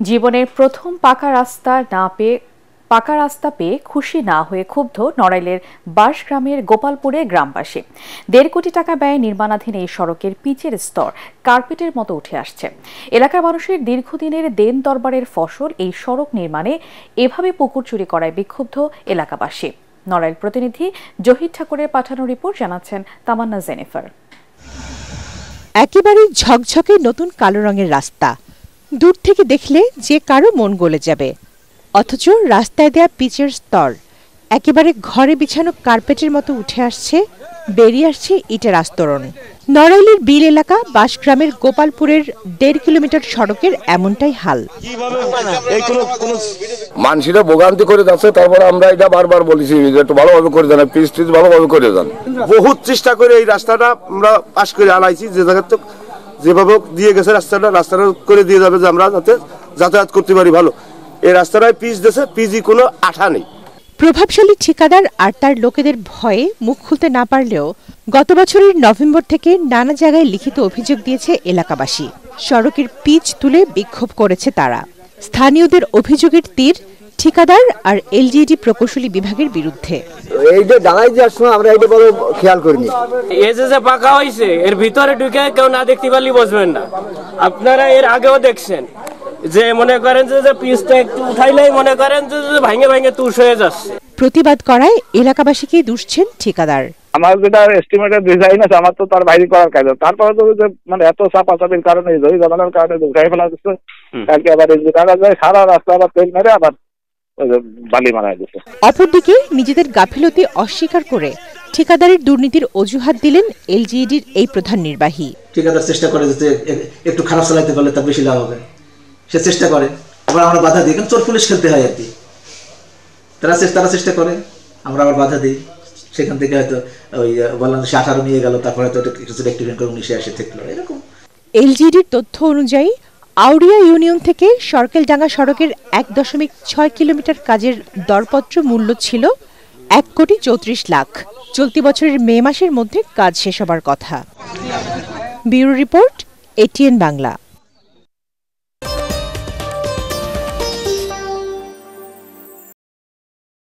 জীবনের প্রথম পাকা রাস্তা পেয়ে খুশি না হয়ে ক্ষুব্ধ নড়াইলের বাঁশগ্রামের গোপালপুরে গ্রামবাসী। ১.৫ কোটি টাকা ব্যয়ে নির্মাণাধীন এই সড়কের পিচের স্তর কার্পেটের মতো উঠে আসছে। এলাকার মানুষের দীর্ঘদিনের দেন দরবারের ফসল এই সড়ক নির্মাণে এভাবে পুকুর চুরি করায় বিক্ষুব্ধ এলাকাবাসী। নড়াইল প্রতিনিধি জহির ঠাকুরের পাঠানো রিপোর্ট জানাচ্ছেন তামান্না জেনিফার। একেবারে ঝকঝকে নতুন কালো রঙের রাস্তা, দূর থেকে দেখলে যে কারো মন গলে যাবে। অথচ রাস্তায় দেয়া পিচের স্তর একেবারে ঘরে বিছানো কার্পেটের মতো উঠে আসছে, বেরিয়ে আসছে ইটের আস্তরণ। নড়াইলের বিল এলাকা বাঁশগ্রামের গোপালপুরের ১.৫ কিলোমিটার সড়কের এমনটাই হাল। মানুষরা ভোগান্তি করে যাচ্ছে, তারপরে আমরা এটা বারবার বলেছি একটু ভালোভাবে করে দেন, পিচ টিচ ভালোভাবে করে দেন। বহুত চেষ্টা করে এই রাস্তাটা আমরা পাশ করে আনাইছি, যে জায়গা তো যেভাবে দিয়ে গেছে রাস্তাটা করে দিয়ে যাবে যে আমরা যাতে যাতায়াত করতে পারি ভালো। এই রাস্তাটায় পিচ দিয়েছে, পিচই কোনো আঠা নেই। প্রভাবশালী ঠিকাদার আর তার লোকেদের ভয়ে মুখ খুলতে না পারলেও গত বছরের নভেম্বর থেকে নানা জায়গায় লিখিত অভিযোগ দিয়েছে এলাকাবাসী। সড়কের পিচ তুলে বিক্ষোভ করেছে তারা। স্থানীয়দের অভিযোগের তীর ঠিকাদার আর এলজিইডি প্রকৌশলী বিভাগের বিরুদ্ধে। এই যে ঢালাই যাওয়ার সময় আমরা এইটা বড় খেয়াল করিনি। এই যে পাকা হয়েছে এর ভিতরে ঢুকে কেউ না দেখতে পারলে বুঝবেন না। আপনারা এর আগেও দেখছেন যে মনে করেন যে পিচটা একটু উঠাইলেই মনে করেন যে ভাঙে ভাঙে তুষ হয়ে যাচ্ছে। প্রতিবাদ করায় এলাকাবাসীকে দুষছেন ঠিকাদার। আমার যেটা এস্টিমেটেড ডিজাইন আছে আমার তো তার বাইরে করার কাজ, তারপরে তো মানে এত চাপাচাপির কারণে জয়ী জমানোর কারণে উঠাই ফেলা দিচ্ছে। কালকে আবার টাকা যায় সারা রাস্তা আবার তেল মেরে আবার বালি মারা দিচ্ছে। অপরদিকে নিজেদের গাফিলতি অস্বীকার করে ঠিকাদারের দুর্নীতির অজুহাত দিলেন এলজিইডির এই প্রধান নির্বাহী। ঠিকাদার চেষ্টা করে যে একটু খারাপ চালাইতে পারলে তার বেশি লাভ হবে, সে চেষ্টা করে। আবার আমরা বাধা দিই, কারণ চোর পুলিশ খেলতে হয় আর কি। তারা চেষ্টা করে, আমরা আবার বাধা দিই। সেখান থেকে হয়তো ওই বললাম 18 নিয়ে গেল, তারপরে হয়তো কিছু রেক্টিফিকেশন করে 19 এসে থাকলো এরকম। এলজিইডির তথ্য অনুযায়ী আউড়িয়া ইউনিয়ন থেকে সরকেলডাঙ্গা সড়কের 1.6 কিলোমিটার কাজের দরপত্র মূল্য ছিল 1,34,00,000। চলতি বছরের মে মাসের মধ্যে কাজ শেষ হবার কথা। Bureau report, ATN Bangla.